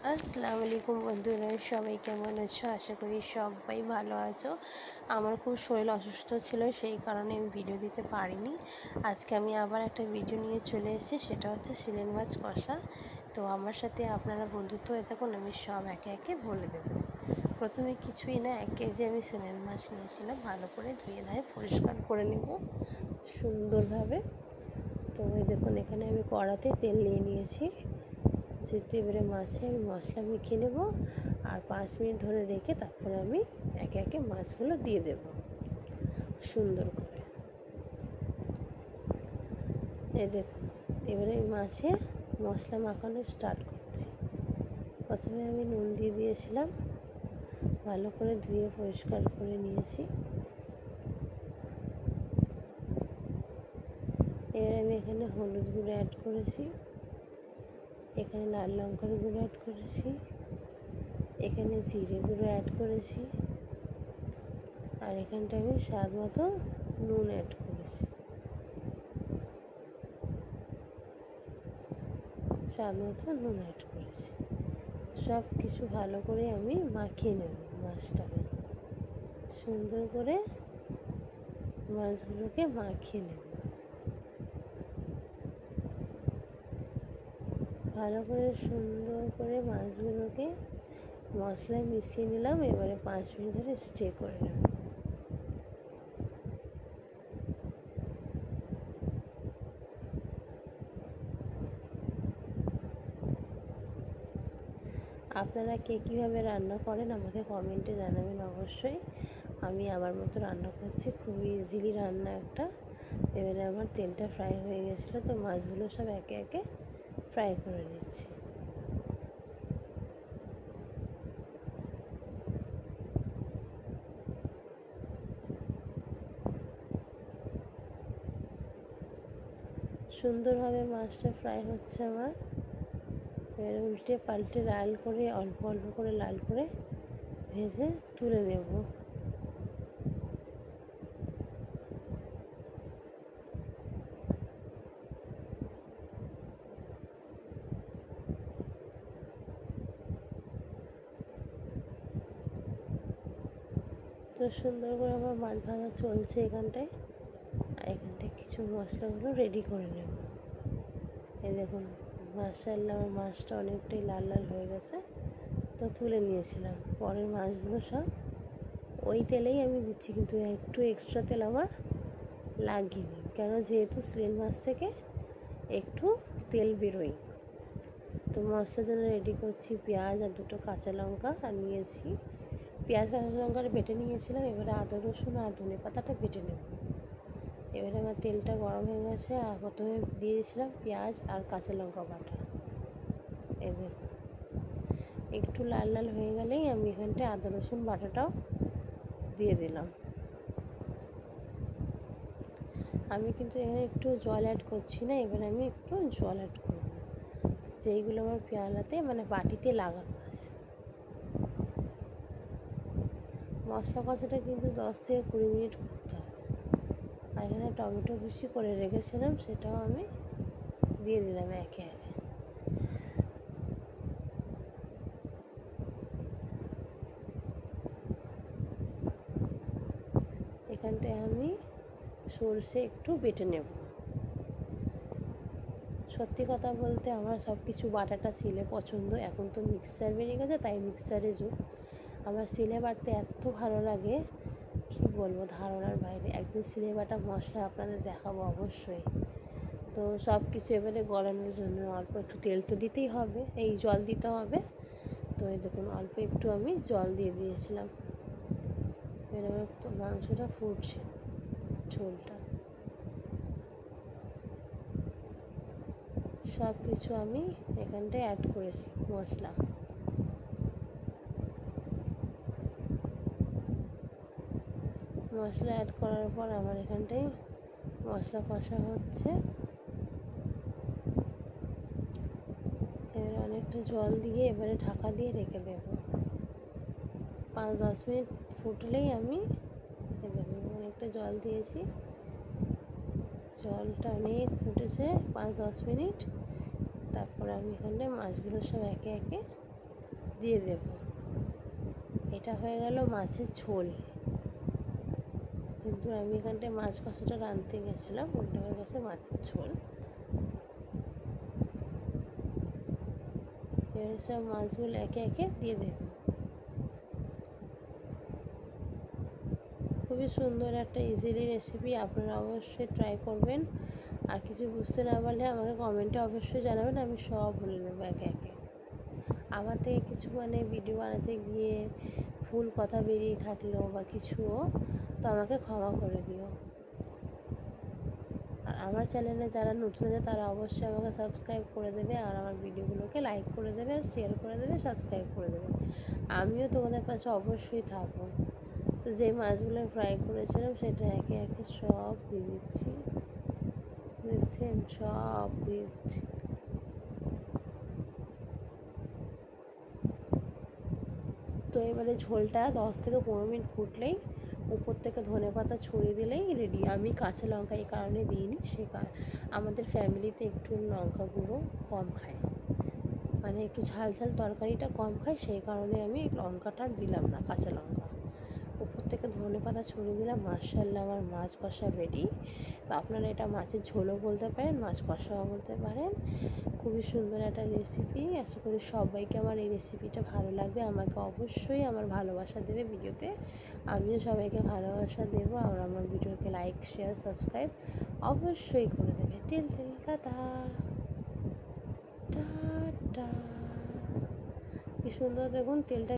আসসালামু আলাইকুম বন্ধুরা, সবাই কেমন আছো? আশা করি সবাই ভালো আছো। আমার খুব শরীর অসুস্থ ছিল, সেই কারণে আমি ভিডিও দিতে পারিনি। আজকে আমি আবার একটা ভিডিও নিয়ে চলে এসেছি, সেটা হচ্ছে সিলেট মাছ কষা। তো আমার সাথে আপনারা বন্ধুত্ব হয়ে থাকুন, আমি সব একে একে বলে দেবো। প্রথমে কিছুই না, 1 কেজি আমি সিলেট মাছ নিয়েছিলাম। ভালো করে ধুয়ে ধায়ে পরিষ্কার করে নেব সুন্দরভাবে। তো এই দেখুন, এখানে আমি কড়াতে তেল নিয়ে নিয়েছি। যেহেতু এবারে মাছে আমি মশলা মেখে নেব, আর 5 মিনিট ধরে রেখে তারপরে আমি একে একে মাছগুলো দিয়ে দেব সুন্দর করে। এই দেখুন, এবারে আমি মাছে মশলা মাখানো স্টার্ট করছি। প্রথমে আমি নুন দিয়ে দিয়েছিলাম, ভালো করে ধুয়ে পরিষ্কার করে নিয়েছি। এবার আমি এখানে হলুদ গুঁড়ো অ্যাড করেছি, এখানে লাল লঙ্কার গুঁড়ো অ্যাড করেছি, এখানে জিরে গুঁড়ো অ্যাড করেছি, আর এখানটা আমি স্বাদ মতো নুন অ্যাড করেছি। স্বাদ মতো নুন অ্যাড করেছি। সব কিছু ভালো করে আমি মাখিয়ে নেব মাছটাকে। সুন্দর করে মাছগুলোকে মাখিয়ে নেব। ভালো করে সুন্দর করে মাছগুলোকে মশলায় মিশিয়ে নিলাম। এবারে 5 মিনিট ধরে স্টে করে নেব। আপনারা কে কীভাবে রান্না করেন আমাকে কমেন্টে জানাবেন অবশ্যই। আমি আমার মতো রান্না করছি, খুবই ইজিলি রান্না একটা। এবারে আমার তেলটা ফ্রাই হয়ে গেছিলো, তো মাছগুলো সব একে একে ফ্রাই করে নিচ্ছি। সুন্দরভাবে মাছটা ফ্রাই হচ্ছে আমার। এবার উল্টে পাল্টে লাল করে, অল্প অল্প করে লাল করে ভেজে তুলে নেব। তো সুন্দর করে আমার মাছ ভাজা চলছে এখানটায়। আর এখানটায় কিছু মশলাগুলো রেডি করে নেব। এই দেখুন, মাশাআল্লাহ আমার মাছটা অনেকটাই লাল লাল হয়ে গেছে। তো তুলে নিয়েছিলাম। পরের মাছগুলো সব ওই তেলেই আমি দিচ্ছি, কিন্তু একটু এক্সট্রা তেল আমার লাগেনি, কেন যেহেতু সিলেট মাছ থেকে একটু তেল বেরোয়। তো মশলার জন্য রেডি করছি পেঁয়াজ আর 2টো কাঁচা লঙ্কা আর নিয়েছি। পেঁয়াজ কাঁচা লঙ্কাটা বেটে নিয়েছিলাম। এবারে আদা রসুন আর ধনে পাতাটা বেটে নেব। এবারে আমার তেলটা গরম হয়ে গেছে, আর প্রথমে দিয়ে দিয়েছিলাম পেঁয়াজ আর কাঁচা লঙ্কা বাটা। এই দেখুন, একটু লাল লাল হয়ে গেলেই আমি এখানটায় আদা রসুন বাটাটাও দিয়ে দিলাম। আমি কিন্তু এখানে একটু জল অ্যাড করছি না, এবার আমি একটু জল অ্যাড করব, যেইগুলো আমার পেয়ালাতে মানে বাটিতে লাগানো আছে। মশলা কষাটা কিন্তু 10 থেকে 20 মিনিট করতে হবে। আর এখানে টমেটো কুচি করে রেখেছিলাম, সেটাও আমি দিয়ে দিলাম একে একে। এখানটায় আমি সরষে একটু বেটে নেব। সত্যি কথা বলতে আমার সব কিছু বাটাটা সিলে পছন্দ। এখন তো মিক্সচার বেরিয়ে গেছে, তাই মিক্সচারে যুগ। আমার সিলে বাটতে এত ভালো লাগে, কি বলবো, ধারণার বাইরে। একদিন সিলে বাটা মশলা আপনাদের দেখাবো অবশ্যই। তো সব কিছু এবারে গলানোর জন্য অল্প একটু তেল তো দিতেই হবে, এই জল দিতে হবে। তো এই দেখুন, অল্প একটু আমি জল দিয়ে দিয়েছিলাম। এবার তো মাংসটা ফুটছে, ঝোলটা। সব কিছু আমি এখানটায় অ্যাড করেছি মশলা। মশলা অ্যাড করার পর আমার এখানটায় মশলা কষা হচ্ছে। এবারে অনেকটা জল দিয়ে এবারে ঢাকা দিয়ে রেখে দেব। 5-10 মিনিট ফুটলেই আমি দেখুন অনেকটা জল দিয়েছি, জলটা অনেক ফুটেছে 5-10 মিনিট। তারপর আমি এখানে মাছগুলো সব একে একে দিয়ে দেব। এটা হয়ে গেল মাছের ঝোল। কিন্তু আমি এখানটায় মাছ কষাটা রাঁধতে গেছিলাম, ওটা হয়ে গেছে মাছের ঝোল। এবার সব মাছগুলো একে একে দিয়ে দেব। খুবই সুন্দর একটা ইজিলি রেসিপি, আপনারা অবশ্যই ট্রাই করবেন। আর কিছু বুঝতে না পারলে আমাকে কমেন্টে অবশ্যই জানাবেন, আমি সব বলে দেবো একে একে। আমার থেকে কিছু ভিডিও বানাতে গিয়ে ভুল কথা বেরিয়ে থাকলেও বা কিছুও, তো আমাকে ক্ষমা করে দিও। আর আমার চ্যানেলে যারা নতুন আছে তারা অবশ্যই আমাকে সাবস্ক্রাইব করে দেবে, আর আমার ভিডিওগুলোকে লাইক করে দেবে, আর শেয়ার করে দেবে, সাবস্ক্রাইব করে দেবে। আমিও তোমাদের পাশে অবশ্যই থাকবো। তো যে মাছগুলো ফ্রাই করেছিলাম সেটা একে একে সব দিয়ে দিচ্ছি, দেখছেন, সব দিয়ে দিচ্ছি। তো এবারে ঝোলটা 10 থেকে 15 মিনিট ফুটলেই উপর থেকে ধনেপাতা ছড়িয়ে দিলেই রেডি। আমি কাঁচা লঙ্কা এই কারণে দিইনি, সে কারণ আমাদের ফ্যামিলিতে একটু লঙ্কা গুঁড়ো কম খায়, একটু ঝাল ঝাল তরকারিটা কম খায়, সেই কারণে আমি লঙ্কাটা দিলাম না, কাঁচা লঙ্কা। উপর থেকে ধনেপাতা ছড়িয়ে দিলাম। মাশাআল্লাহ, আমার মাছ কষা রেডি। তো আপনারা এটা মাছের ঝোলও বলতে পারেন, মাছ কষাও বলতে পারেন। খুবই সুন্দর একটা রেসিপি। আশা করি সবাইকে আমার এই রেসিপিটা ভালো লাগবে। আমাকে অবশ্যই আমার ভালোবাসা দেবে ভিডিওতে, আমিও সবাইকে ভালোবাসা দেবো। আর আমার ভিডিওকে লাইক, শেয়ার, সাবস্ক্রাইব অবশ্যই করে দেবে। Till till tata tata. কি সুন্দর দেখুন তেলটা।